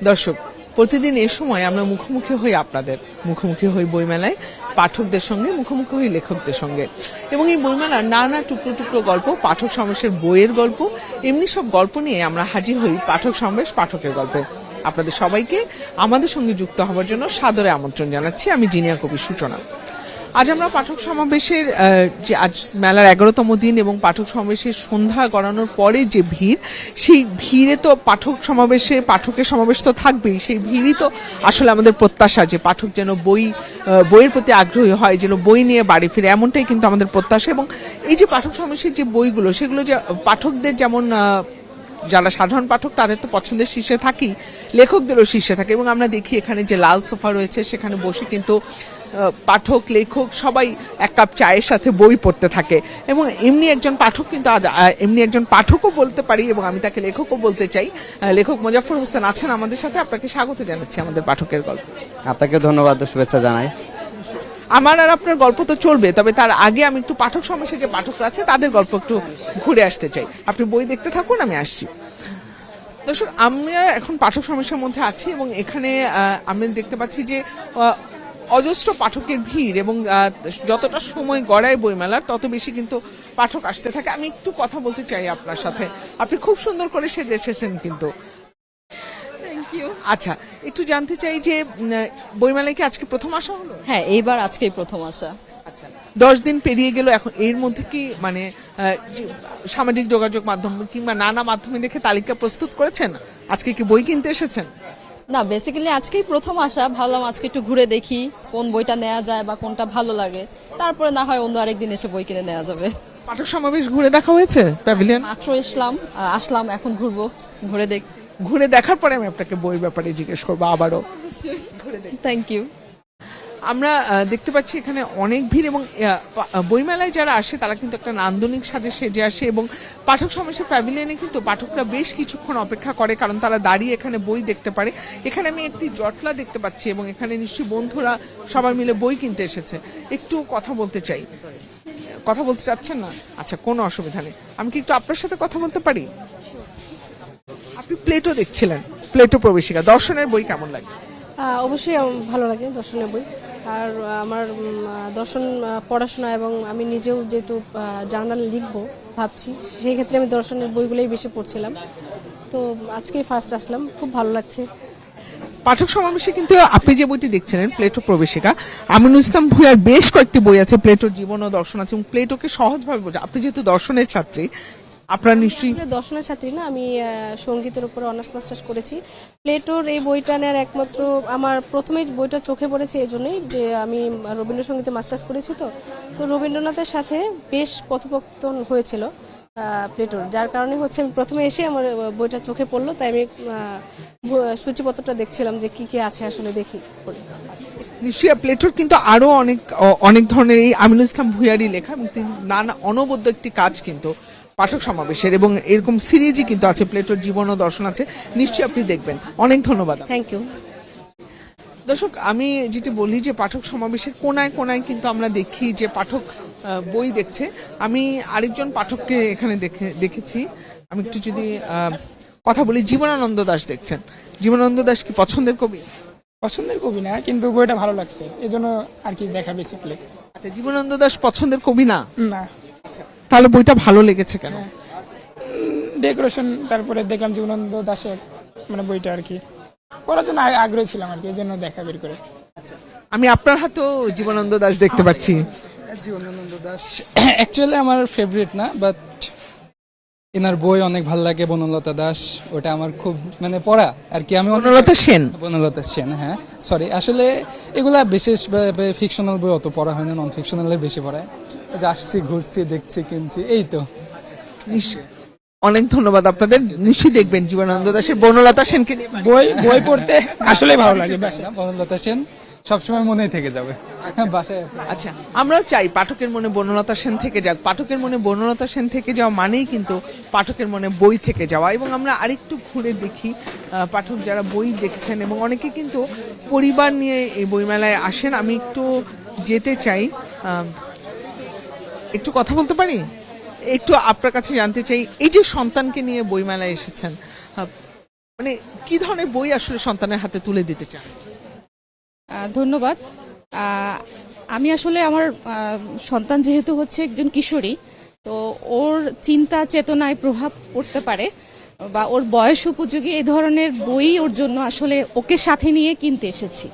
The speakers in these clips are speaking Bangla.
দর্শক, প্রতিদিন এ সময় আমরা মুখোমুখি হই, আপনাদের মুখোমুখি হই বইমেলায়, পাঠকদের সঙ্গে মুখোমুখি হই লেখকদের সঙ্গে, এবং এই বইমেলার নানা টুকরো টুকরো গল্প, পাঠক সমাবেশের বইয়ের গল্প, এমনি সব গল্প নিয়ে আমরা হাজির হই পাঠক সমাবেশ পাঠকের গল্পে। আপনাদের সবাইকে আমাদের সঙ্গে যুক্ত হওয়ার জন্য সাদরে আমন্ত্রণ জানাচ্ছি। আমি জিনিয়া কবি সূচনা। আজ আমরা পাঠক সমাবেশের যে আজ মেলার 11তম দিন এবং পাঠক সমাবেশের সন্ধ্যা গড়ানোর পরে যে ভিড়, সেই ভিড়ে তো পাঠকের সমাবেশ তো থাকবেই, সেই ভিড়ই তো আসলে আমাদের প্রত্যাশা যে পাঠক যেন বইয়ের প্রতি আগ্রহী হয়, যেন বই নিয়ে বাড়ি ফিরে, এমনটাই কিন্তু আমাদের প্রত্যাশা। এবং এই যে পাঠক সমাবেশের যে বইগুলো, সেগুলো যে পাঠকদের যেমন যারা সাধারণ পাঠক তাদের তো পছন্দের শীর্ষে থাকি, লেখকদেরও শীর্ষে থাকে। এবং আমরা দেখি এখানে যে লাল সোফা রয়েছে, সেখানে বসে কিন্তু পাঠক লেখক সবাই এক কাপ চায়ের সাথে বই পড়তে থাকে। এবং এমনি একজন পাঠক কিন্তু আজ এমনি একজন পাঠকও বলতে পারি, এবং আমি তাকে লেখকও বলতে চাই। লেখক মোজাফফর হোসেন আছেন আমাদের সাথে। আপনাকে স্বাগত জানাচ্ছি আমাদের পাঠকের গল্প। আপনাকে ধন্যবাদ ও শুভেচ্ছা জানাই। আমার আর আপনার গল্প তো চলবে, তবে তার আগে আমি একটু পাঠক সমাবেশে যে পাঠকরা আছে তাদের গল্প একটু ঘুরে আসতে চাই। আপনি বই দেখতে থাকুন, আমি আসছি। দর্শক, আমরা এখন পাঠক সমাবেশের মধ্যে আছি এবং এখানে আমি দেখতে পাচ্ছি যে অজস্র পাঠকের ভিড়, এবং যতটা সময় গড়ায় বইমেলার তত বেশি কিন্তু পাঠক আসতে থাকে। আমি একটু কথা বলতে চাই আপনার সাথে। আপনি খুব সুন্দর করে সেজে এসেছেন কিন্তু। আচ্ছা, একটু জানতে চাই যে বইমেলায় কি আজকে প্রথম আসা হলো? হ্যাঁ, এইবার আজকেই প্রথম আসা। আচ্ছা, 10 দিন পেরিয়ে গেল, এখন এর মধ্যে কি মানে সামাজিক যোগাযোগ মাধ্যম কিংবা নানা মাধ্যমে দেখে তালিকা প্রস্তুত করেছেন? আজকে কি বই কিনতে এসেছেন? না, বেসিক্যালি আজকেই প্রথম আসা, ভাবলাম আজকে একটু ঘুরে দেখি কোন বইটা নেওয়া যায় বা কোনটা ভালো লাগে, তারপরে না হয় অন্য আরেকদিন এসে বই কিনে নেওয়া যাবে। পাঠক সমাবেশ ঘুরে দেখা হয়েছে? প্যাভিলিয়ন মাত্র আসলাম, এখন ঘুরে দেখছি। ঘুরে দেখার পরে আমি আপনাকে বইয়ের ব্যাপারে জিজ্ঞেস করবো আবারও। Thank you. আমরা দেখতে পাচ্ছি এখানে অনেক ভিড়, এবং বইমেলায় যারা আসে তারা কিন্তু একটা নান্দনিক সাজে সেজে আসে, এবং পাঠক সমাবেশের প্যাভিলিয়নে কিন্তু পাঠকরা বেশ কিছুক্ষণ অপেক্ষা করে, কারণ তারা দাঁড়িয়ে এখানে বই দেখতে পারে। এখানে আমি একটি জটলা দেখতে পাচ্ছি, এবং এখানে নিশ্চয়ই বন্ধুরা সবাই মিলে বই কিনতে এসেছে। একটু কথা বলতে চাই। কথা বলতে চাচ্ছেন না? আচ্ছা, কোনো অসুবিধা নেই। আমি কি একটু আপনার সাথে কথা বলতে পারি? আপনি প্লেটো দেখছিলেন, প্লেটো প্রবেশিকা। দর্শনের বই কেমন লাগে? অবশ্যই ভালো লাগে দর্শনের বই। আর আমার দর্শন পড়াশোনা, এবং আমি নিজেও যেহেতু জার্নাল লিখবো ভাবছি, সেই ক্ষেত্রে আমি দর্শনের বইগুলোই বেশি পড়ছিলাম। তো আজকেই ফার্স্ট আসলাম, খুব ভালো লাগছে। পাঠক সমাবেশে কিন্তু আপনি যে বইটি দেখছিলেন, প্লেটো প্রবেশিকা, আমিনুল ইসলাম ভূঁইয়ার বেশ কয়েকটি বই আছে, প্লেটোর জীবন ও দর্শন আছে, এবং প্লেটোকে সহজভাবে বোঝা। আপনি যেহেতু দর্শনের ছাত্রী, আপনারা নিশ্চয়ই। দর্শনের ছাত্রী না, আমি সঙ্গীতের উপরে অনার্স মাস্টার্স করেছি। প্লেটোর এই বইটা নেওয়ার একমাত্র আমার প্রথমে বইটা চোখে পড়েছে এজন্যই যে আমি রবীন্দ্রসঙ্গীতে মাস্টার্স করেছি। তো রবীন্দ্রনাথের সাথে বেশ কথোপকথন হয়েছিল প্লেটোর, যার কারণে হচ্ছে আমি প্রথমে এসে আমার বইটা চোখে পড়লো, তাই আমি সূচিপত্রটা দেখছিলাম যে কি কি আছে, আসলে দেখি। নিশ্চয়ই প্লেটোর কিন্তু আরো অনেক ধরনের এই আমিনুল ইসলাম ভূঁইয়ারই লেখা, এবং তিনি নানা অনবদ্য একটি কাজ কিন্তু পাঠক সমাবেশের, এবং এরকম সিরিজই কিন্তু আছে, প্লেটোর জীবন ও দর্শন আছে, নিশ্চয়ই আপনি দেখবেন। অনেক ধন্যবাদ। Thank you. দর্শক, আমি যেটি বলি যে পাঠক সমাবেশের কোনায় কোনায় কিন্তু আমরা দেখি যে পাঠক বই দেখছে। আমি আরেকজন পাঠককে এখানে দেখেছি। আমি একটু যদি কথা বলি, জীবনানন্দ দাশ দেখছেন। জীবনানন্দ দাশ কি পছন্দের কবি? পছন্দের কবি না, কিন্তু বইটা ভালো লাগছে, এজন্য আর কি দেখা বেসিক্যালি। আচ্ছা, জীবনানন্দ দাশ পছন্দের কবি না? না। তাহলে বইটা ভালো লেগেছে কেন? ডেকোরেশন, তারপরে দেখলাম জীবনানন্দ দাশের মানে বইটা আর কি করার জন্য আগ্রহী ছিলাম আর কি, এই জন্য দেখা বের করে। আমি আপনার হাতেও জীবনানন্দ দাশ দেখতে পাচ্ছি। জীবনানন্দ দাশ অ্যাকচুয়ালি আমার ফেভারিট না, বাট এনার বই অনেক ভালো লাগে। বনলতা দাস, ওটা আমার খুব মানে পড়া আর কি। আমি বনলতা সেন, হ্যাঁ সরি, আসলে এগুলা বিশেষ ফিকশনাল বই অত পড়া হয় না, নন ফিকশনালের বেশি পড়ায়। আসছি, ঘুরছি, দেখছি, কিনছি, এই তো। অনেক ধন্যবাদ আপনাদের। নিশ্চয়ই দেখবেন জীবনানন্দ দাশের বনলতা সেনকে নিয়ে বই পড়তে আসলে ভালো লাগে। বনলতা সেন সবসময় মনেই থেকে যাবে বাসায়। আচ্ছা, আমরাও চাই পাঠকের মনে বনলতা সেন থেকে যাক। পাঠকের মনে বনলতা সেন থেকে যাওয়া মানেই কিন্তু পাঠকের মনে বই থেকে যাওয়া। এবং আমরা আরেকটু ঘুরে দেখি পাঠক যারা বই দেখছেন, এবং অনেকে কিন্তু পরিবার নিয়ে এই বইমেলায় আসেন। আমি একটু যেতে চাই, একটু কথা বলতে পারি? একটু আপনার কাছে জানতে চাই, এই যে সন্তানকে নিয়ে বইমেলায় এসেছেন, মানে কি ধরনের বই আসলে সন্তানের হাতে তুলে দিতে চান? ধন্যবাদ। আমি আসলে আমার সন্তান যেহেতু হচ্ছে একজন কিশোরী, তো ওর চিন্তা চেতনায় প্রভাব পড়তে পারে বা ওর বয়স উপযোগী এই ধরনের বই ওর জন্য আসলে ওকে সাথে নিয়ে কিনতে এসেছি।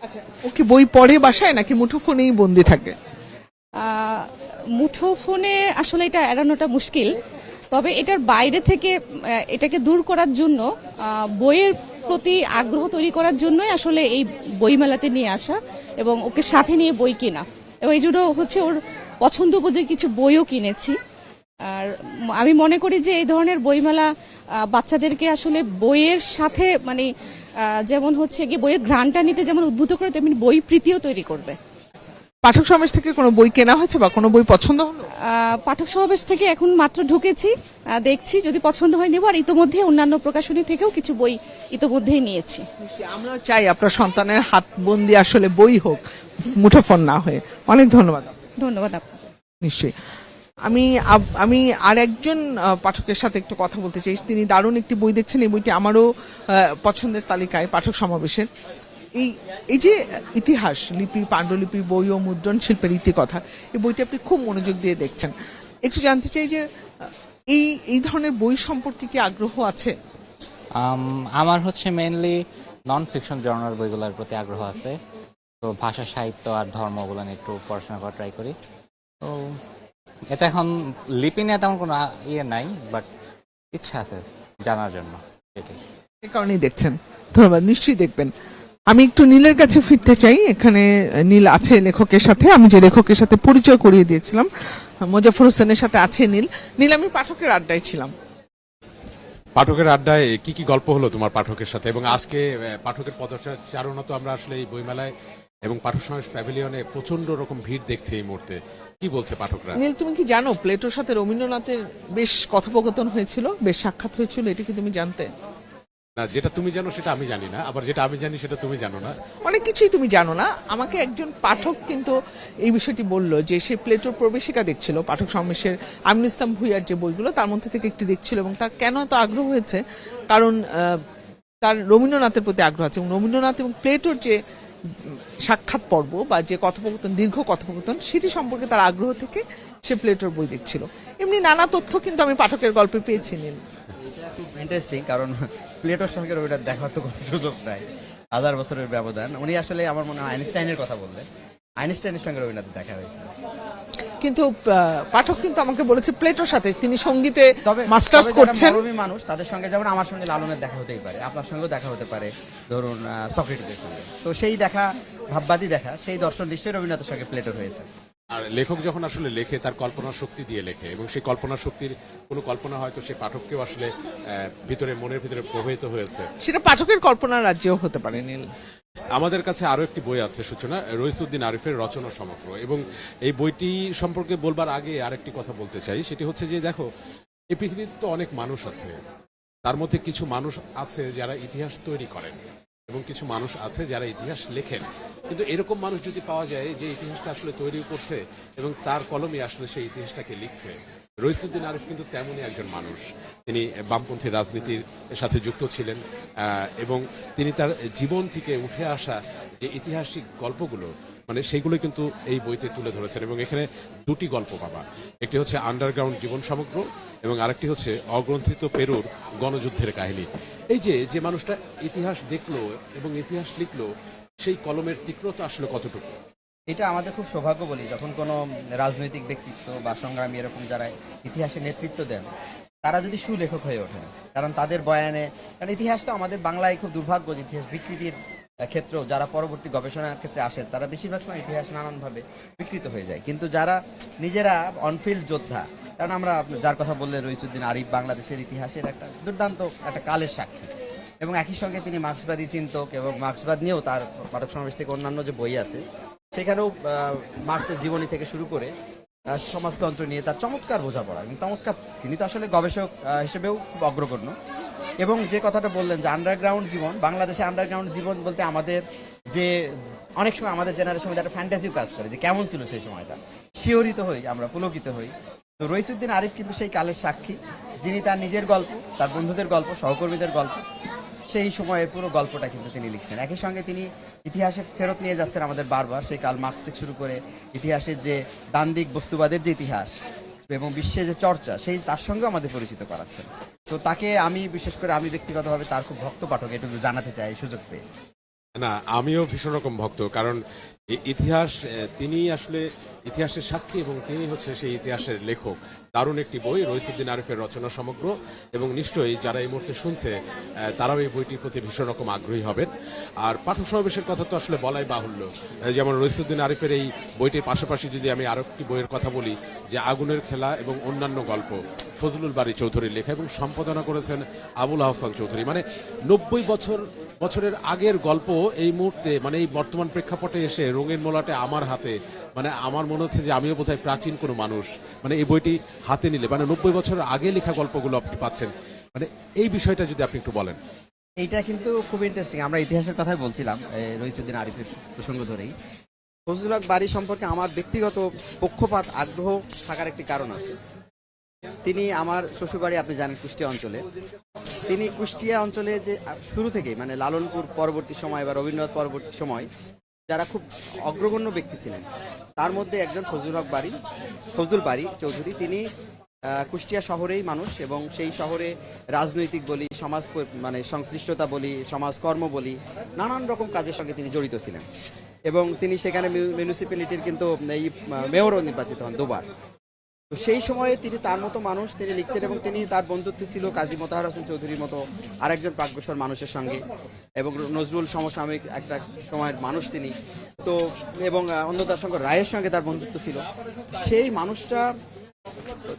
আচ্ছা, ও কি বই পড়ে বাসায় নাকি মুঠো ফোনেই বন্দি থাকে? মুঠো ফোনে আসলে এটা এড়ানোটা মুশকিল, তবে এটার বাইরে থেকে এটাকে দূর করার জন্য বইয়ের প্রতি আগ্রহ তৈরি করার জন্যই আসলে এই বইমেলাতে নিয়ে আসা এবং ওকে সাথে নিয়ে বই কেনা, এবং এই জন্য হচ্ছে ওর পছন্দ উপযোগী কিছু বইও কিনেছি। আর আমি মনে করি যে এই ধরনের বইমেলা বাচ্চাদেরকে আসলে বইয়ের সাথে মানে যেমন হচ্ছে গিয়ে বইয়ের ঘ্রাণটা নিতে যেমন উদ্বুদ্ধ করে, তেমনি বই প্রীতিও তৈরি করবে। পাঠক সমাজ থেকে কোনো বই কেনা হয়েছে বা কোনো বই পছন্দ হলো? পাঠক সমাবেশ থেকে এখন মাত্র ঢুকেছি, দেখছি যদি পছন্দ হয় নেব, আর ইতোমধ্যে অন্যান্য প্রকাশনী থেকেও কিছু বই ইতোমধ্যেই নিয়েছি। আমরা চাই আপনার সন্তানের হাতবন্দি আসলে বই হোক, মুঠোফোন না হয়ে। অনেক ধন্যবাদ। ধন্যবাদ আপনাকে। নিশ্চয়ই। আমি আর একজন পাঠকের সাথে একটু কথা বলতে চাই। তিনি দারুণ একটি বই দেখছেন, এই বইটি আমারও পছন্দের তালিকায় পাঠক সমাবেশের। এই যে ইতিহাস লিপি, পাণ্ডুলিপি, বই ও মুদ্রণ শিল্পের ইতিকথা, এই বইটি আপনি খুব মনোযোগ দিয়ে দেখছেন। একটু জানতে চাই যে এই ধরনের বই সম্পর্কে কি আগ্রহ আছে? আমার হচ্ছে মেইনলি নন ফিকশন জর্নাল বইগুলোর প্রতি আগ্রহ আছে। তো ভাষা সাহিত্য আর ধর্মগুলো নিয়ে একটু পড়াশোনা করা ট্রাই করি। তো এটা এখন লিপি নিয়ে তেমন কোনো ইয়ে নাই, বাট ইচ্ছা আছে জানার জন্য, এটাই। এই কারণেই দেখছেন। ধন্যবাদ, নিশ্চয়ই দেখবেন। আমি একটু নীলের কাছে ফিরতে চাই। এখানে নীল আছে লেখকের সাথে, আমি যে লেখকের সাথে পরিচয় করিয়ে দিয়েছিলাম, মোজাফফর হোসেনের সাথে আছে নীল। নীল, আমি পাঠকের আড্ডায় ছিলাম। পাঠকের আড্ডায় কি কি গল্প হলো তোমার পাঠকের সাথে? এবং আজকে পাঠকের পদচারণা তো আমরা আসলে এই বইমেলায় এবং পাঠক সমাবেশ প্যাভিলিয়নে প্রচন্ড রকম ভিড় দেখছি এই মুহূর্তে, কি বলছে পাঠকরা? নীল, তুমি কি জানো প্লেটোর সাথে রবীন্দ্রনাথের বেশ কথোপকথন হয়েছিল, বেশ সাক্ষাৎ হয়েছিল? এটা কি তুমি জানতে? না, যেটা তুমি জানো সেটা আমি জানি না, আবার যেটা আমি জানি সেটা তুমি জানো না। অনেক কিছুই তুমি জানো না। আমাকে একজন পাঠক কিন্তু এই বিষয়টি বলল যে সে প্লেটোর প্রবেশিকা দেখছিল পাঠক সমাবেশের, আমিনুল ইসলাম ভুঁইয়ার যে বইগুলো তার মধ্যে থেকে একটি দেখছিল, এবং তার কেন এত আগ্রহ হয়েছে, কারণ তার রবীন্দ্রনাথের প্রতি আগ্রহ আছে, এবং রবীন্দ্রনাথ এবং প্লেটোর যে সাক্ষাৎ পর্ব বা যে কথোপকথন, দীর্ঘ কথোপকথন, সেটি সম্পর্কে তার আগ্রহ থেকে সে প্লেটোর বই দেখছিল। এমনি নানা তথ্য কিন্তু আমি পাঠকের গল্পে পেয়েছি। নীল, খুব ইন্টারেস্টিং, কারণ প্লেটোর সঙ্গে রবিটার দেখার তো কোনো সুযোগ নাই, 1000 বছরের ব্যবধান। উনি আসলে আমার মনে হয় আইনস্টাইনের কথা বললেন, আইনস্টাইনের সঙ্গে রবীন্দ্রনাথ দেখা হয়েছিল। কিন্তু পাঠক কিন্তু আমাকে বলেছে প্লেটোর সাথে তিনি সঙ্গীতে তবে মাস্টার্স করছেন। মরমী মানুষ, তাদের সঙ্গে যেমন আমার সঙ্গে লালনের দেখা হতেই পারে, আপনার সঙ্গেও দেখা হতে পারে, ধরুন সক্রেটিসের সঙ্গে। তো সেই দেখা, ভাববাদী দেখা, সেই দর্শন নিশ্চয়ই রবীন্দ্রনাথের সঙ্গে প্লেটোর হয়েছে। আর লেখক যখন আসলে লেখে তার কল্পনার শক্তি দিয়ে লেখে, এবং সেই কল্পনার শক্তির কোনো কল্পনা হয়তো সেই পাঠককেও আসলে ভিতরে, মনের ভিতরে প্রবাহিত হয়েছে, সেটা পাঠকের কল্পনার রাজ্যেও হতে পারে। নীল, আমাদের কাছে আরো একটি বই আছে সূচনা, রইসউদ্দিন আরিফের রচনা সমগ্র, এবং এই বইটি সম্পর্কে বলবার আগে আরেকটি কথা বলতে চাই। সেটি হচ্ছে যে দেখো, এই পৃথিবীতে তো অনেক মানুষ আছে, তার মধ্যে কিছু মানুষ আছে যারা ইতিহাস তৈরি করেন এবং কিছু মানুষ আছে যারা ইতিহাস লেখেন। কিন্তু এরকম মানুষ যদি পাওয়া যায় যে ইতিহাসটা আসলে তৈরি করছে এবং তার কলমে আসলে সেই ইতিহাসটাকে লিখছে, রইসউদ্দিন আরিফ কিন্তু তেমনই একজন মানুষ। তিনি বামপন্থী রাজনীতির সাথে যুক্ত ছিলেন, এবং তিনি তার জীবন থেকে উঠে আসা যে ঐতিহাসিক গল্পগুলো, মানে সেইগুলো কিন্তু এই বইতে তুলে ধরেছেন। এবং এখানে দুটি গল্প পাবা, একটি হচ্ছে আন্ডারগ্রাউন্ড জীবন সমগ্র এবং আরেকটি হচ্ছে অগ্রন্থিত পেরুর গণযুদ্ধের কাহিনী। এই যে মানুষটা ইতিহাস দেখলো এবং ইতিহাস লিখলো, সেই কলমের তীক্ষ্ণতা আসলে কতটুকু? এটা আমাদের খুব সৌভাগ্য বলি, যখন কোনো রাজনৈতিক ব্যক্তিত্ব বা সংগ্রামী এরকম যারা ইতিহাসে নেতৃত্ব দেন, তারা যদি সুলেখক হয়ে ওঠেন, কারণ তাদের বয়ানে, কারণ ইতিহাসটা আমাদের বাংলায় খুব দুর্ভাগ্য যে ইতিহাস বিকৃতির ক্ষেত্রেও যারা পরবর্তী গবেষণার ক্ষেত্রে আসেন, তারা বেশিরভাগ সময় ইতিহাস নানানভাবে বিকৃত হয়ে যায়। কিন্তু যারা নিজেরা অনফিল্ড যোদ্ধা, কারণ আমরা যার কথা বললে রইসউদ্দিন আরিফ বাংলাদেশের ইতিহাসের একটা দুর্দান্ত একটা কালের সাক্ষী, এবং একই সঙ্গে তিনি মার্ক্সবাদী চিন্তক, এবং মার্ক্সবাদ নিয়েও তার পাঠক সমাবেশ থেকে অন্যান্য যে বই আছে সেখানেও মার্ক্সের জীবনী থেকে শুরু করে সমাজতন্ত্র নিয়ে তার চমৎকার বোঝাপড়া, এবং চমৎকার, তিনি তো আসলে গবেষক হিসেবেও খুব অগ্রগণ্য। এবং যে কথাটা বললেন যে আন্ডারগ্রাউন্ড জীবন, বাংলাদেশে আন্ডারগ্রাউন্ড জীবন বলতে আমাদের যে অনেক সময় আমাদের জেনারেশনে একটা ফ্যান্টাসিও কাজ করে যে কেমন ছিল সেই সময়টা, শিহরিত হই আমরা, পুলকিত হই। তো রইসউদ্দিন আরিফ কিন্তু সেই কালের সাক্ষী, যিনি তার নিজের গল্প, তার বন্ধুদের গল্প, সহকর্মীদের গল্প সেই সময়ের পুরো গল্পটা কিন্তু তিনি লিখছেন। একই সঙ্গে তিনি ইতিহাসে ফেরত নিয়ে যাচ্ছেন আমাদের বারবার, সেই কার্ল মার্কস থেকে শুরু করে ইতিহাসের যে দ্বান্দ্বিক বস্তুবাদের যে ইতিহাস এবং বিশ্বে যে চর্চা, সেই তার সঙ্গে আমাদের পরিচিত করাচ্ছেন। তো তাকে আমি বিশেষ করে আমি ব্যক্তিগতভাবে তার খুব ভক্ত পাঠক, এটুকু জানাতে চাই এই সুযোগ পেয়ে। না, আমিও ভীষণ রকম ভক্ত, কারণ ইতিহাস, তিনি আসলে ইতিহাসের সাক্ষী এবং তিনি হচ্ছে সেই ইতিহাসের লেখক। দারুণ একটি বই, রইসুদ্দিন আরিফের রচনা সমগ্র, এবং নিশ্চয়ই যারা এই মুহূর্তে শুনছে তারাও এই বইটির প্রতি ভীষণ রকম আগ্রহী হবেন। আর পাঠক সমাবেশের কথা তো আসলে বলাই বাহুল্য। যেমন রইসুদ্দিন আরিফের এই বইটির পাশাপাশি যদি আমি আরো একটি বইয়ের কথা বলি, যে আগুনের খেলা এবং অন্যান্য গল্প, ফজলুল বারী চৌধুরীর লেখা, এবং সম্পাদনা করেছেন আবুল আহসান চৌধুরী। মানে 90 বছরের আগের গল্প এই মুহূর্তে, মানে এই বর্তমান প্রেক্ষাপটে এসে রঙের মোলাটে আমার হাতে, মানে আমার মনে হচ্ছে যে আমিও বোধহয় প্রাচীন কোনো মানুষ। মানে এই বইটি হাতে নিলে মানে 90 বছরের আগে লেখা গল্পগুলো আপনি পাচ্ছেন। মানে এই বিষয়টা যদি আপনি একটু বলেন। এইটা কিন্তু খুব ইন্টারেস্টিং। আমরা ইতিহাসের কথাই বলছিলাম রইসুদ্দিন আরিফের প্রসঙ্গ ধরেই। ফজলুল হক বারী সম্পর্কে আমার ব্যক্তিগত পক্ষপাত আগ্রহ থাকার একটি কারণ আছে। তিনি আমার শ্বশুরবাড়ি, আপনি জানেন, কুষ্টিয়া অঞ্চলে। তিনি কুষ্টিয়া অঞ্চলে যে শুরু থেকে মানে লালনপুর পরবর্তী সময় বা রবীন্দ্রনাথ পরবর্তী সময় যারা খুব অগ্রগণ্য ব্যক্তি ছিলেন, তার মধ্যে একজন ফজলুল বারী চৌধুরী। তিনি কুষ্টিয়া শহরেই মানুষ, এবং সেই শহরে রাজনৈতিক বলি, সমাজ মানে সংশ্লিষ্টতা বলি, সমাজকর্ম বলি, নানান রকম কাজের সঙ্গে তিনি জড়িত ছিলেন। এবং তিনি সেখানে মিউনিসিপ্যালিটির কিন্তু এই মেয়রও নির্বাচিত হন 2 বার। তো সেই সময়ে তিনি তার মতো মানুষ, তিনি লিখতেন, এবং তিনি তার বন্ধুত্ব ছিল কাজী মোতাহার হোসেন চৌধুরীর মতো আরেকজন প্রাজ্ঞসর মানুষের সঙ্গে, এবং নজরুল সমসাময়িক একটা সময়ের মানুষ তিনি। তো এবং অন্নদাশঙ্কর রায়ের সঙ্গে তার বন্ধুত্ব ছিল। সেই মানুষটা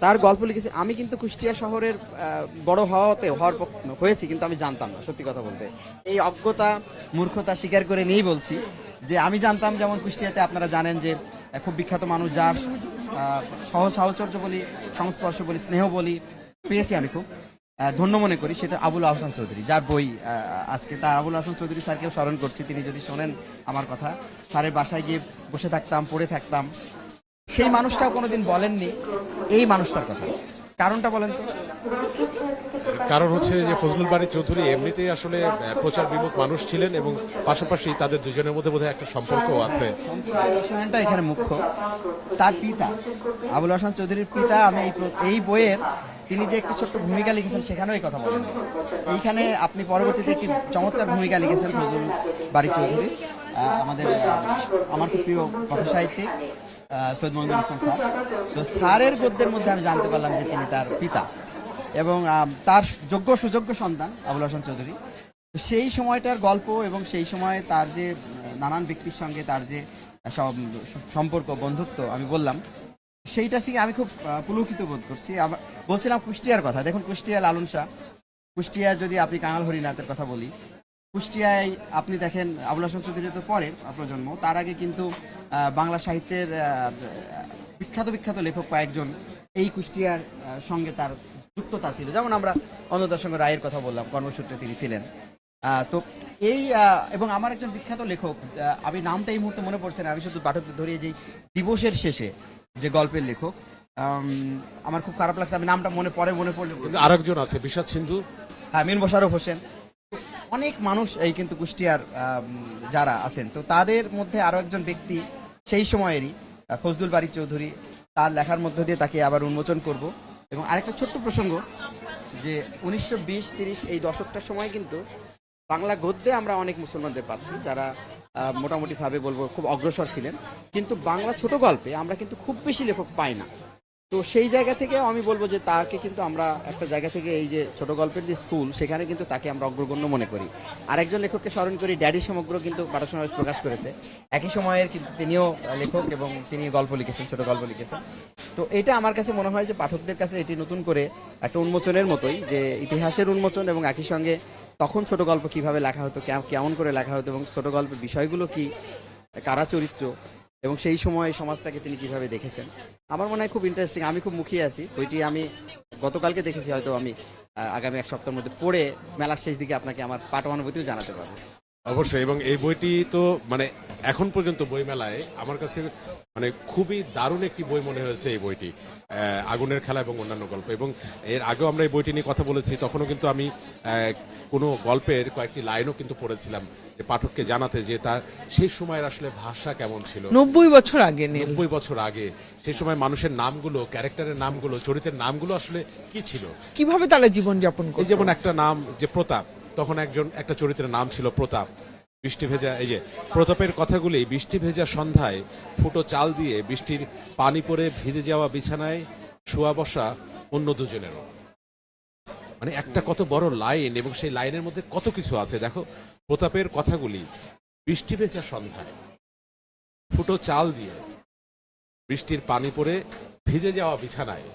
তার গল্প লিখেছে। আমি কিন্তু কুষ্টিয়া শহরের বড় হয়েছি, কিন্তু আমি জানতাম না, সত্যি কথা বলতে। এই অজ্ঞতা মূর্খতা স্বীকার করে নিয়েই বলছি যে আমি জানতাম, যেমন কুষ্টিয়াতে আপনারা জানেন যে খুব বিখ্যাত মানুষ, যার সাহচর্য বলি, সংস্পর্শ বলি, স্নেহ বলি পেয়েছি আমি, খুব ধন্য মনে করি, সেটা আবুল আহসান চৌধুরী, যার বই আজকে তার আবুল আহসান চৌধুরী স্যারকেও স্মরণ করছি। তিনি যদি শোনেন আমার কথা, স্যারের বাসায় গিয়ে বসে থাকতাম, পড়ে থাকতাম। সেই মানুষটাও কোনোদিন বলেননি এই মানুষটার কথা। কারণটা বলেন তো? কারণ হচ্ছে যে ফজলুল বারী চৌধুরী এমনিতেই আসলে প্রচার বিমুখ মানুষ ছিলেন, এবং পাশাপাশি তাদের দুজনের মধ্যে বোধহয় একটা সম্পর্কও আছে। সম্পর্কটা এখানে মুখ্য। তার পিতা আবুল হাসান চৌধুরীর পিতা, আমি এই বইয়ের তিনি যে একটি ছোট্ট ভূমিকা লিখেছেন সেখানেও এই কথা বলেন। এইখানে আপনি পরবর্তীতে একটি চমৎকার ভূমিকা লিখেছেন ফজলুল বারী চৌধুরী, আমার খুব প্রিয় কথা সাহিত্যিক সৈয়দ মহিনুল ইসলাম স্যার। তো স্যারের গদ্যের মধ্যে আমি জানতে পারলাম যে তিনি তার পিতা, এবং তার যোগ্য সুযোগ্য সন্তান আবুল হাসান চৌধুরী। সেই সময়টার গল্প এবং সেই সময় তার যে নানান ব্যক্তির সঙ্গে তার যে সম্পর্ক, বন্ধুত্ব আমি বললাম, সেইটা থেকে আমি খুব পুলকিত বোধ করছি। বলছিলাম কুষ্টিয়ার কথা। দেখুন, কুষ্টিয়া লালন শাহ, কুষ্টিয়ার যদি আপনি কাঙাল হরিনাথের কথা বলি, কুষ্টিয়ায় আপনি দেখেন আবুল হাসান চৌধুরী তো পরের প্রজন্ম, তার আগে কিন্তু বাংলা সাহিত্যের বিখ্যাত লেখক কয়েকজন এই কুষ্টিয়ার সঙ্গে তার যুক্ততা ছিল। যেমন আমরা অন্নদাশঙ্কর রায়ের কথা বললাম, কর্মসূত্রে তিনি ছিলেন। তো এই এবং আমার একজন বিখ্যাত লেখক, আমি নামটা এই মুহূর্তে মনে পড়ছে না, আমি শুধু পাঠকদের ধরিয়ে যে দিবসের শেষে যে গল্পের লেখক, আমার খুব খারাপ লাগছে, আমি নামটা মনে পড়লে। আরেকজন আছে বিষাদ সিন্ধু, হ্যাঁ, মিন মোশাররফ হোসেন। অনেক মানুষ এই কিন্তু কুষ্টিয়ার যারা আছেন, তো তাদের মধ্যে আরো একজন ব্যক্তি সেই সময়েরই ফজলুল বারী চৌধুরী। তার লেখার মধ্য দিয়ে তাকে আবার উন্মোচন করব। এবং আরেকটা ছোট্ট প্রসঙ্গ, যে 1920-30 এই দশকটার সময় কিন্তু বাংলা গদ্যে আমরা অনেক মুসলমানদের পাচ্ছি যারা মোটামুটি ভাবে বলবো খুব অগ্রসর ছিলেন, কিন্তু বাংলা ছোট গল্পে আমরা কিন্তু খুব বেশি লেখক পাই না। তো সেই জায়গা থেকে আমি বলবো যে তাকে কিন্তু আমরা একটা জায়গা থেকে, এই যে ছোট গল্পের যে স্কুল, সেখানে কিন্তু তাকে আমরা অগ্রগণ্য মনে করি। আরেকজন লেখককে স্মরণ করি, ড্যাডি সমগ্র কিন্তু পাঠক সমাবেশ প্রকাশ করেছে। একই সময়ের কিন্তু তিনিও লেখক, এবং তিনি গল্প লিখেছেন, ছোট গল্প লিখেছেন। তো এটা আমার কাছে মনে হয় যে পাঠকদের কাছে এটি নতুন করে একটা উন্মোচনের মতোই, যে ইতিহাসের উন্মোচন, এবং একই সঙ্গে তখন ছোট গল্প কিভাবে লেখা হতো, কেমন করে লেখা হতো, এবং ছোট গল্পের বিষয়গুলো কি, কারা চরিত্র, এবং সেই সময় সমাজটাকে তিনি কিভাবে দেখেছেন, আমার মনে হয় খুব ইন্টারেস্টিং। আমি খুব মুখিয়ে আছি। বইটি আমি গতকালকে দেখেছি, হয়তো আমি আগামী 1 সপ্তাহের মধ্যে পড়ে মেলার শেষ দিকে আপনাকে আমার পাঠ অনুভূতিও জানাতে পারবো। অবশ্যই, এবং এই বইটি তো মানে এখন পর্যন্ত বইমেলায় আমার কাছে মানে খুবই দারুণ একটি বই মনে হয়েছে এই বইটি, আগুনের খেলা এবং অন্যান্য গল্প। এবং এর আগেও আমরা এই বইটি নিয়ে কথা বলেছি, তখনও কিন্তু আমি কোনো গল্পের কয়েকটি লাইনও কিন্তু পড়েছিলাম যে পাঠককে জানাতে যে তার সেই সময়ের আসলে ভাষা কেমন ছিল। 90 বছর আগে নীল, 90 বছর আগে সেই সময় মানুষের নামগুলো, ক্যারেক্টারের নামগুলো, চরিত্রের নামগুলো আসলে কি ছিল, কিভাবে তারা জীবন যাপন এই করত। যেমন একটা নাম যে প্রতাপ, তখন একটা চরিত্রের নাম ছিল প্রতাপ। বৃষ্টি ভেজা, এই যে প্রতাপের কথাগুলি, বৃষ্টি ভেজা সন্ধ্যায় ফুটো চাল দিয়ে বৃষ্টির পানি পড়ে ভিজে যাওয়া বিছানায় শোয়া বসা অন্য দুজনেরও। মানে একটা কত বড় লাইন, এবং সেই লাইনের মধ্যে কত কিছু আছে। দেখো, প্রতাপের কথাগুলি, বৃষ্টি ভেজা সন্ধ্যায় ফুটো চাল দিয়ে বৃষ্টির পানি পড়ে ভিজে যাওয়া বিছানায়।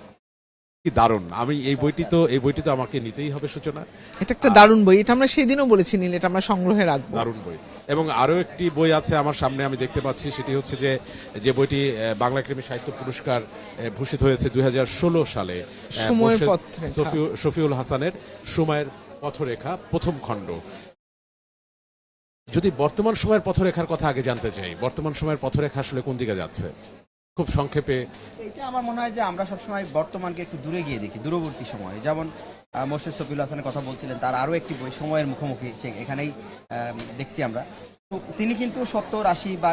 কি দারুণ! আমি এই বইটি তো আমাকে নিতেই হবে সূচনা। এটা একটা দারুণ বই, এটা আমরা সেদিনও বলেছি নীল, এটা আমরা সংগ্রহে রাখবো। দারুণ বই। এবং আরো একটি বই আছে আমার সামনে, আমি দেখতে পাচ্ছি, সেটি হচ্ছে যে বইটি বাংলা একাডেমি সাহিত্য পুরস্কার ভূষিত হয়েছে 2016 সালে, সময়ের মোর্শেদ পথরেখা। শফিউল হাসানের সময়ের পথরেখা প্রথম খণ্ড। যদি বর্তমান সময়ের পথরেখার কথা আগে জানতে চাই, বর্তমান সময়ের পথরেখা আসলে কোন দিকে যাচ্ছে খুব সংক্ষেপে? এটা আমার মনে হয় যে আমরা সবসময় বর্তমানকে একটু দূরে গিয়ে দেখি, দূরবর্তী সময়। যেমন মোর্শেদ শফিউল হাসানের কথা বলছিলেন, তার আরও একটি বই সময়ের মুখোমুখি, এখানেই দেখছি আমরা। তো তিনি কিন্তু 70, 80 বা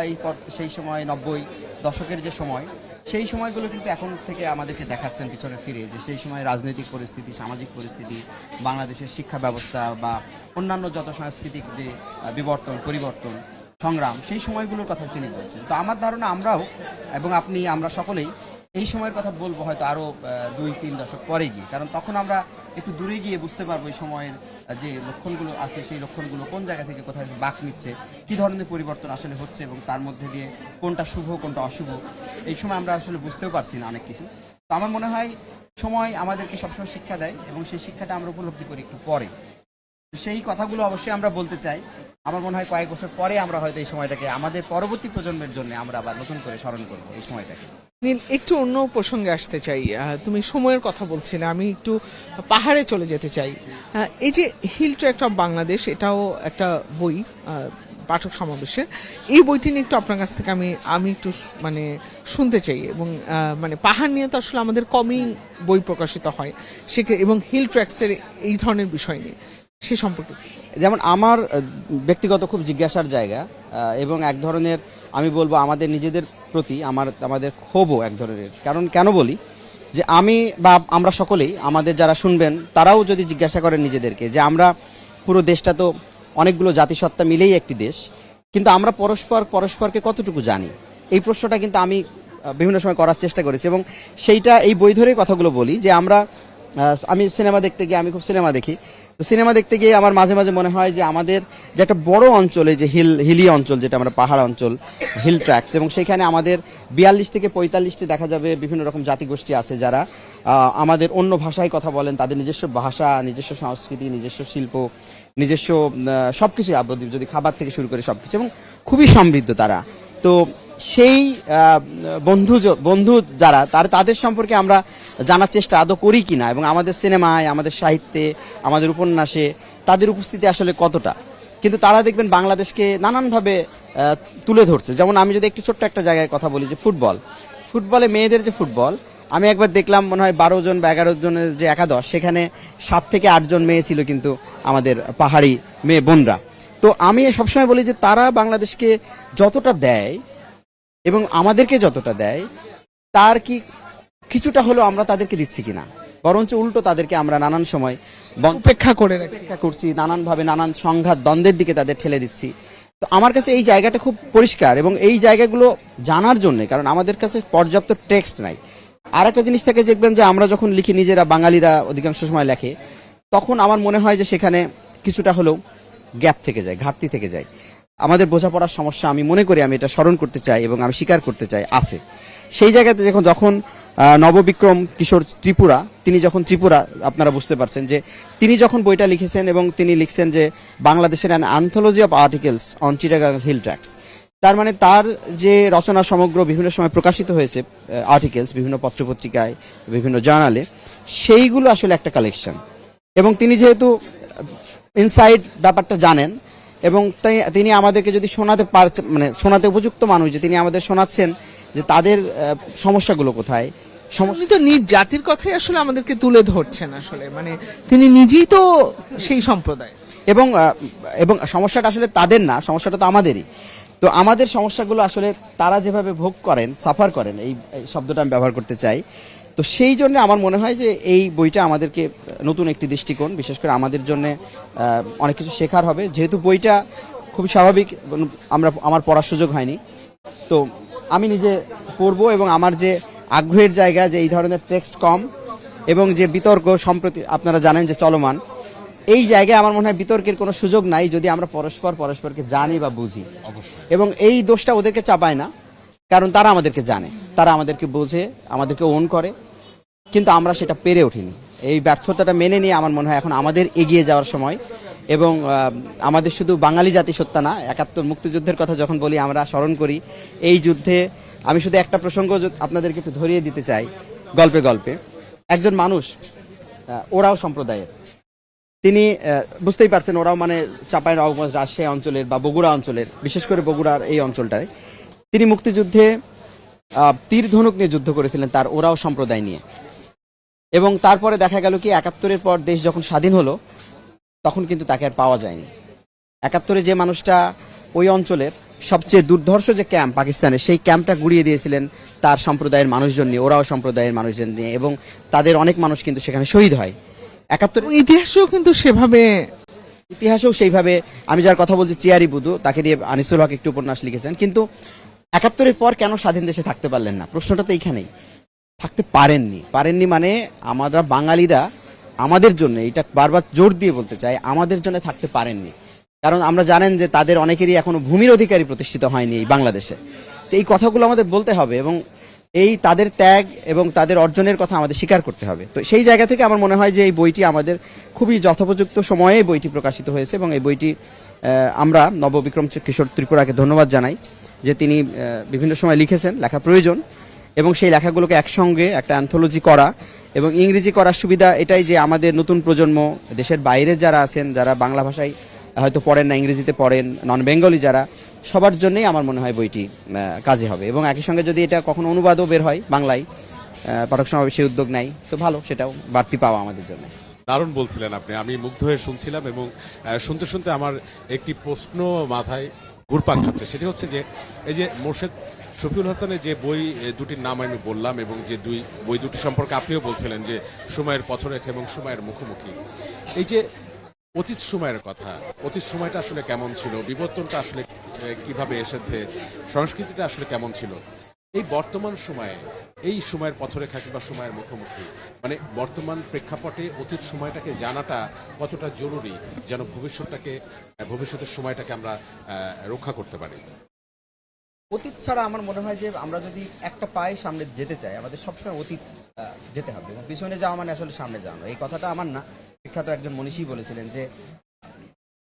সেই সময় 90 দশকের যে সময়, সেই সময়গুলো কিন্তু এখন থেকে আমাদেরকে দেখাচ্ছেন পিছনে ফিরে, যে সেই সময় রাজনৈতিক পরিস্থিতি, সামাজিক পরিস্থিতি, বাংলাদেশের শিক্ষা ব্যবস্থা বা অন্যান্য যত সাংস্কৃতিক যে পরিবর্তন, সংগ্রাম, সেই সময়গুলোর কথা তিনি বলছেন। তো আমার ধারণা আমরাও এবং আমরা সকলেই এই সময়ের কথা বলবো হয়তো আরও 2-3 দশক পরে গিয়ে, কারণ তখন আমরা একটু দূরে গিয়ে বুঝতে পারবো এই সময়ের যে লক্ষণগুলো আছে, সেই লক্ষণগুলো কোন জায়গা থেকে কোথায় বাঁক নিচ্ছে, কী ধরনের পরিবর্তন আসলে হচ্ছে, এবং তার মধ্যে দিয়ে কোনটা শুভ কোনটা অশুভ, এই সময় আমরা আসলে বুঝতেও পারছি না অনেক কিছু। তো আমার মনে হয় সময় আমাদেরকে সবসময় শিক্ষা দেয়, এবং সেই শিক্ষাটা আমরা উপলব্ধি করি একটু পরে। সেই কথাগুলো অবশ্যই আমরা বলতে চাই। আমার মনে হয় কয়েক বছর পরে আমরা হয়তো এই সময়টাকে আমাদের পরবর্তী প্রজন্মের জন্য আমরা আবার নতুন করে স্মরণ করবো এই সময়টাকে। নীল, একটু অন্য প্রসঙ্গে আসতে চাই। তুমি সময়ের কথা বলছিলে, আমি একটু পাহাড়ে চলে যেতে চাই। এই যে হিল ট্র্যাক অফ বাংলাদেশ, এটাও একটা বই পাঠক সমাবেশের। এই বইটি নিয়ে একটু আপনার কাছ থেকে আমি একটু মানে শুনতে চাই। এবং মানে পাহাড় নিয়ে তো আসলে আমাদের কমই বই প্রকাশিত হয় এবং হিল ট্র্যাক্সের এই ধরনের বিষয় নিয়ে সে সম্পর্কে। যেমন আমার ব্যক্তিগত খুব জিজ্ঞাসার জায়গা, এবং এক ধরনের আমি বলবো আমাদের নিজেদের প্রতি আমাদের ক্ষোভও এক ধরনের। কারণ কেন বলি, যে আমি বা আমরা সকলেই, আমাদের যারা শুনবেন তারাও যদি জিজ্ঞাসা করেন নিজেদেরকে, যে আমরা পুরো দেশটা তো অনেকগুলো জাতিসত্তা মিলেই একটি দেশ, কিন্তু আমরা পরস্পরকে কতটুকু জানি, এই প্রশ্নটা কিন্তু আমি বিভিন্ন সময় করার চেষ্টা করেছি। এবং সেইটা এই বই ধরেই কথাগুলো বলি, যে আমি সিনেমা দেখতে গিয়ে, আমি খুব সিনেমা দেখি, তো সিনেমা দেখতে গিয়ে আমার মাঝে মাঝে মনে হয় যে আমাদের যে একটা বড় অঞ্চলে, যে হিলি অঞ্চল, যেটা আমরা পাহাড় অঞ্চল, হিল ট্র্যাক্স, এবং সেখানে আমাদের 42 থেকে 45টি দেখা যাবে বিভিন্ন রকম জাতিগোষ্ঠী আছে যারা আমাদের অন্য ভাষায় কথা বলেন, তাদের নিজস্ব ভাষা, নিজস্ব সংস্কৃতি, নিজস্ব শিল্প, নিজস্ব সবকিছু, যদি খাবার থেকে শুরু করে সবকিছু, এবং খুবই সমৃদ্ধ তারা। তো সেই বন্ধু যারা তাদের সম্পর্কে আমরা জানার চেষ্টা আদৌ করি কিনা, এবং আমাদের সিনেমায়, আমাদের সাহিত্যে, আমাদের উপন্যাসে তাদের উপস্থিতি আসলে কতটা। কিন্তু তারা দেখবেন বাংলাদেশকে নানানভাবে তুলে ধরছে। যেমন আমি যদি একটু ছোট্ট একটা জায়গায় কথা বলি, যে ফুটবলে মেয়েদের যে ফুটবল, আমি একবার দেখলাম মনে হয় 12 জন বা 11 জনের যে একাদশ, সেখানে 7 থেকে 8 জন মেয়ে ছিল, কিন্তু আমাদের পাহাড়ি মেয়ে বোনরা। তো আমি সবসময় বলি যে তারা বাংলাদেশকে যতটা দেয় এবং আমাদেরকে যতটা দেয়, তার কি কিছুটা হলেও আমরা তাদেরকে দিচ্ছি কিনা, বরঞ্চ উল্টো তাদেরকে আমরা নানান সময় উপেক্ষা করছি, নানানভাবে নানান সংঘাত দ্বন্দ্বের দিকে তাদের ঠেলে দিচ্ছি। তো আমার কাছে এই জায়গাটা খুব পরিষ্কার, এবং এই জায়গাগুলো জানার জন্য, কারণ আমাদের কাছে পর্যাপ্ত টেক্সট নাই। আর একটা জিনিস থেকে দেখবেন যে আমরা যখন লিখি, নিজেরা বাঙালিরা অধিকাংশ সময় লেখে, তখন আমার মনে হয় যে সেখানে কিছুটা হলেও গ্যাপ থেকে যায়, ঘাটতি থেকে যায়। আমাদের বোঝাপড়ার সমস্যা, আমি মনে করি, আমি এটা স্মরণ করতে চাই এবং আমি স্বীকার করতে চাই, আছে। সেই জায়গাতে যখন নববিক্রম কিশোর ত্রিপুরা, তিনি যখন আপনারা বুঝতে পারছেন যে তিনি যখন বইটা লিখেছেন, এবং তিনি লিখছেন যে বাংলাদেশের an anthology of articles on Chittagong hill tracts, তার মানে তার যে রচনা সমগ্র বিভিন্ন সময় প্রকাশিত হয়েছে, আর্টিকেলস বিভিন্ন পত্রপত্রিকায়, বিভিন্ন জার্নালে, সেইগুলো আসলে একটা কালেকশন। এবং তিনি যেহেতু ইনসাইড ব্যাপারটা জানেন, এবং তিনি আমাদেরকে যদি শোনাতে পারছেন, মানে শোনাতে উপযুক্ত মানুষ, যে তিনি আমাদের শোনাচ্ছেন যে তাদের সমস্যাগুলো কোথায়। উনি তো নিজ জাতির কথাই আসলে আমাদেরকে তুলে ধরছেন আসলে, মানে তিনি নিজেই তো সেই সম্প্রদায়। এবং এবং সমস্যাটা আসলে তাদের না, সমস্যাটা তো আমাদেরই। তো আমাদের সমস্যাগুলো আসলে তারা যেভাবে ভোগ করেন, সাফার করেন, এই শব্দটা আমি ব্যবহার করতে চাই। তো সেই জন্য আমার মনে হয় যে এই বইটা আমাদেরকে নতুন একটি দৃষ্টিকোণ, বিশেষ করে আমাদের জন্য অনেক কিছু শেখার হবে। যেহেতু বইটা খুব স্বাভাবিক, আমার পড়ার সুযোগ হয়নি, তো আমি নিজে পড়বো এবং আমার যে আগ্রহের জায়গা, যে এই ধরনের টেক্সট কম এবং যে বিতর্ক সম্প্রতি আপনারা জানেন যে চলমান, এই জায়গায় আমার মনে হয় বিতর্কের কোনো সুযোগ নাই যদি আমরা পরস্পরকে জানি বা বুঝি। এবং এই দোষটা ওদেরকে চাপায় না, কারণ তারা আমাদেরকে জানে, তারা আমাদেরকে বোঝে, আমাদেরকে ওন করে, কিন্তু আমরা সেটা পেরে উঠিনি। এই ব্যর্থতাটা মেনে নিয়ে আমার মনে হয় এখন আমাদের এগিয়ে যাওয়ার সময়। এবং আমাদের শুধু বাঙালি জাতিসত্তা না, ৭১ মুক্তিযুদ্ধের কথা যখন বলি আমরা স্মরণ করি এই যুদ্ধে। আমি শুধু একটা প্রসঙ্গ আপনাদেরকে একটু ধরিয়ে দিতে চাই গল্পে গল্পে। একজন মানুষ, ওরাও সম্প্রদায়ের, তিনি বুঝতেই পারছেন ওরাও মানে চাঁপাইনবাবগঞ্জ, রাজশাহী অঞ্চলের বা বগুড়া অঞ্চলের, বিশেষ করে বগুড়ার এই অঞ্চলটায় তিনি মুক্তিযুদ্ধে তীর ধনুক নিয়ে যুদ্ধ করেছিলেন তার ওরাও সম্প্রদায় নিয়ে। এবং তারপরে দেখা গেল কি ৭১-এর পর দেশ যখন স্বাধীন হলো তখন কিন্তু তাকে আর পাওয়া যায়নি। ৭১-এ যে মানুষটা ওই অঞ্চলের সবচেয়ে দুর্ধর্ষ যে ক্যাম্প পাকিস্তানের, সেই ক্যাম্পটা গুড়িয়ে দিয়েছিলেন তার সম্প্রদায়ের মানুষজন নিয়ে, ওরাও সম্প্রদায়ের মানুষজন নিয়ে, এবং তাদের অনেক মানুষ কিন্তু সেখানে শহীদ হয়। ৭১ ইতিহাসেও কিন্তু সেভাবে, ইতিহাসেও সেইভাবে, আমি যার কথা বলছি চিয়ারি বুধু, তাকে দিয়ে আনিসুল হক একটি উপন্যাস লিখেছেন। কিন্তু ৭১-এর পর কেন স্বাধীন দেশে থাকতে পারলেন না, প্রশ্নটা তো এইখানেই। থাকতে পারেননি মানে আমরা বাঙালিরা আমাদের জন্য, এটা বারবার জোর দিয়ে বলতে চাই, আমাদের জন্য থাকতে পারেননি। কারণ আমরা জানেন যে তাদের অনেকেরই এখনো ভূমির অধিকারী প্রতিষ্ঠিত হয়নি এই বাংলাদেশে। তো এই কথাগুলো আমাদের বলতে হবে এবং এই তাদের ত্যাগ এবং তাদের অর্জনের কথা আমাদের স্বীকার করতে হবে। তো সেই জায়গা থেকে আমার মনে হয় যে এই বইটি আমাদের খুবই যথোপযুক্ত সময়ে বইটি প্রকাশিত হয়েছে। এবং এই বইটি আমরা নববিক্রম কিশোর ত্রিপুরাকে ধন্যবাদ জানাই যে তিনি বিভিন্ন সময় লিখেছেন, লেখা প্রয়োজন, এবং সেই লেখাগুলোকে একসঙ্গে একটা অ্যান্থোলজি করা এবং ইংরেজি করার সুবিধা এটাই যে আমাদের নতুন প্রজন্ম, দেশের বাইরে যারা আছেন, যারা বাংলা ভাষায় হয়তো পড়েন না, ইংরেজিতে পড়েন, নন বেঙ্গলি যারা, সবার জন্যই আমার মনে হয় বইটি কাজে হবে। এবং একই সঙ্গে যদি এটা কখনো অনুবাদও বের হয় বাংলায়, পাঠক সমাবেশ সেই উদ্যোগ নেয়, তো ভালো, সেটাও বাড়তি পাওয়া আমাদের জন্য। দারুণ বলছিলেন আপনি, আমি মুগ্ধ হয়ে শুনছিলাম এবং শুনতে শুনতে আমার একটি প্রশ্ন মাথায় ঘুরপাক খাচ্ছে। সেটি হচ্ছে যে এই যে মোর্শেদ শফিউল হাসানের যে বই দুটির নাম আমি বললাম এবং যে বই দুটি সম্পর্কে আপনিও বলছিলেন যে সময়ের পথরেখা এবং সময়ের মুখোমুখি, এই যে অতীত সময়ের কথা, অতীত সময়টা আসলে কেমন ছিল, বিবর্তনটা আসলে কিভাবে এসেছে, সংস্কৃতিটা আসলে কেমন ছিল, এই বর্তমান সময়ে এই সময়ের পথরেখা কিংবা সময়ের মুখোমুখি, মানে বর্তমান প্রেক্ষাপটে অতীত সময়টাকে জানাটা কতটা জরুরি যেন ভবিষ্যতের সময়টাকে আমরা রক্ষা করতে পারি। অতীত ছাড়া আমার মনে হয় যে আমরা যদি একটা পায়ে সামনে যেতে চাই, আমাদের সবসময় অতীত যেতে হবে এবং পিছনে যাওয়া মানে আসলে সামনে যাওয়া। এই কথাটা আমার না, বিখ্যাত একজন মনীষী বলেছিলেন যে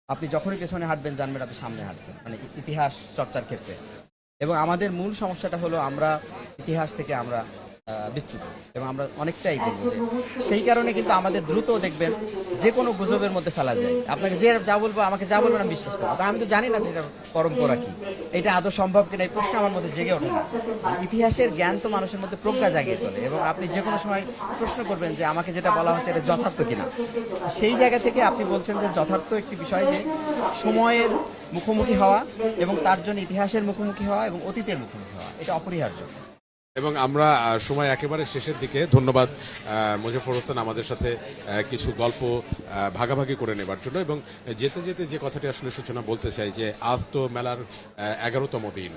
আপনি যখনই পেছনে হাঁটবেন জানবেন আপনি সামনে হাঁটছেন, মানে ইতিহাস চর্চার ক্ষেত্রে। এবং আমাদের মূল সমস্যাটা হলো আমরা ইতিহাস থেকে আমরা বিচ্যুত এবং আমরা অনেকটাই বলবো যে সেই কারণে কিন্তু আমাদের দ্রুত দেখবেন যে কোনো গুজবের মধ্যে ফেলা যায়। আপনাকে যে যা বলবো, আমাকে যা বলবেন আমি বিশ্বাস করবো, আমি তো জানি না যে এটা পরম্পরা কি, এটা আদৌ সম্ভব কিনা, এই প্রশ্ন আমার মধ্যে জেগে ওঠে না। ইতিহাসের জ্ঞান তো মানুষের মধ্যে প্রজ্ঞা জাগিয়ে তোলে এবং আপনি যে কোনো সময় প্রশ্ন করবেন যে আমাকে যেটা বলা হচ্ছে এটা যথার্থ কিনা। সেই জায়গা থেকে আপনি বলছেন যে যথার্থ একটি বিষয় যে সময়ের মুখোমুখি হওয়া এবং তার জন্য ইতিহাসের মুখোমুখি হওয়া এবং অতীতের মুখোমুখি হওয়া, এটা অপরিহার্য। এবং আমরা সময় একেবারে শেষের দিকে, ধন্যবাদ মোজাফফর হোসেন আমাদের সাথে কিছু গল্প ভাগাভাগি করে নেবার জন্য। এবং যেতে যেতে যে কথাটি আসলে সূচনা বলতে চাই যে আজ তো মেলার 11তম দিন,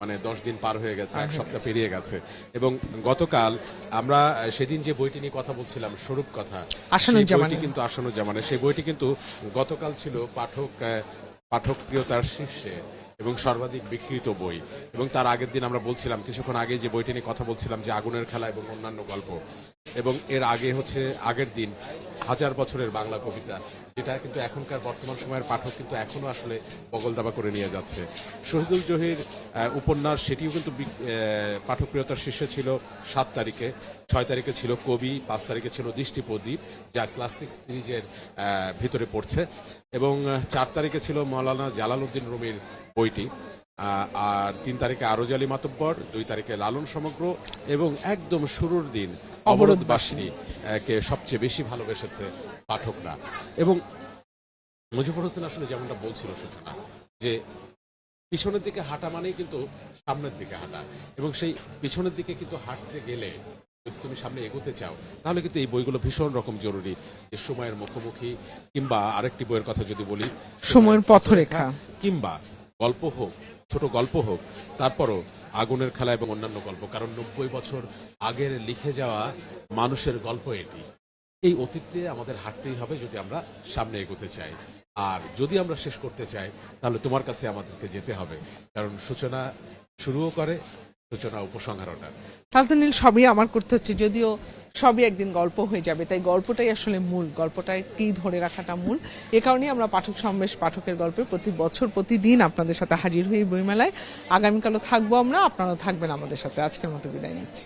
মানে 10 দিন পার হয়ে গেছে, এক সপ্তাহ পেরিয়ে গেছে। এবং গতকাল আমরা সেদিন যে বইটি নিয়ে কথা বলছিলাম, স্বরূপ কথা, বইটি কিন্তু আসানুজ্জামানের, সেই বইটি কিন্তু গতকাল ছিল পাঠক প্রিয়তার শীর্ষে এবং সর্বাধিক বিক্রিত বই। এবং তার আগের দিন আমরা বলছিলাম, কিছুক্ষণ আগে যে বইটি নিয়ে কথা বলছিলাম যে আগুনের খেলা এবং অন্যান্য গল্প, এবং এর আগে হচ্ছে আগের দিন হাজার বছরের বাংলা কবিতা, যেটা কিন্তু এখনকার বর্তমান সময়ের পাঠক কিন্তু এখনো আসলে বগলদাবা করে নিয়ে যাচ্ছে। শহীদুল জহির উপন্যাস, সেটিও কিন্তু পাঠকপ্রিয়তার শীর্ষে ছিল 7 তারিখে, 6 তারিখে ছিল কবি, 5 তারিখে ছিল দৃষ্টি প্রদীপ, যা ক্লাসিক সিরিজের ভিতরে পড়ছে, এবং 4 তারিখে ছিল মৌলানা জালালউদ্দিন রুমির বইটি, আর 3 তারিখে আরজ আলী মাতব্বর, 2 তারিখে লালন সমগ্র, এবং একদম শুরুর দিন অবরোধবাসিনী কে সবচেয়ে বেশি ভালোবেসেছে পাঠকরা। এবং মুজিবুর হোসেন আসলে যেমনটা বলছিল সূচনা, যে পিছনের দিকে হাঁটা মানেই কিন্তু সামনের দিকে হাঁটা, এবং সেই পিছনের দিকে কিন্তু হাঁটতে গেলে যদি তুমি সামনে এগোতে চাও তাহলে কিন্তু এই বইগুলো ভীষণ রকম জরুরি। যে সময়ের মুখোমুখি, কিংবা আরেকটি বইয়ের কথা যদি বলি, সময়ের পথরেখা, কিংবা গল্প হোক, ছোট গল্প হোক, তারপরও আগুনের খেলা এবং অন্যান্য গল্প, কারণ 90 বছর আগের লিখে যাওয়া মানুষের গল্প এটি। এই অতীতে আমাদের হাঁটতেই হবে যদি আমরা সামনে এগোতে চাই, আর যদি আমরা শেষ করতে চাই তাহলে তোমার কাছে আমাদেরকে যেতে হবে, কারণ সূচনা শুরুও করে, সূচনা উপসংহারও না। তাহলে নীল সবই আমার করতে হচ্ছে, যদিও সবই একদিন গল্প হয়ে যাবে, তাই গল্পটাই আসলে মূল, গল্পটাকেই ধরে রাখাটা মূল। এ কারণেই আমরা পাঠক সমাবেশ, পাঠকের গল্পে প্রতি বছর প্রতিদিন আপনাদের সাথে হাজির হই বইমেলায়। আগামীকালও থাকবো আমরা, আপনারাও থাকবেন আমাদের সাথে। আজকের মতো বিদায় নিচ্ছি।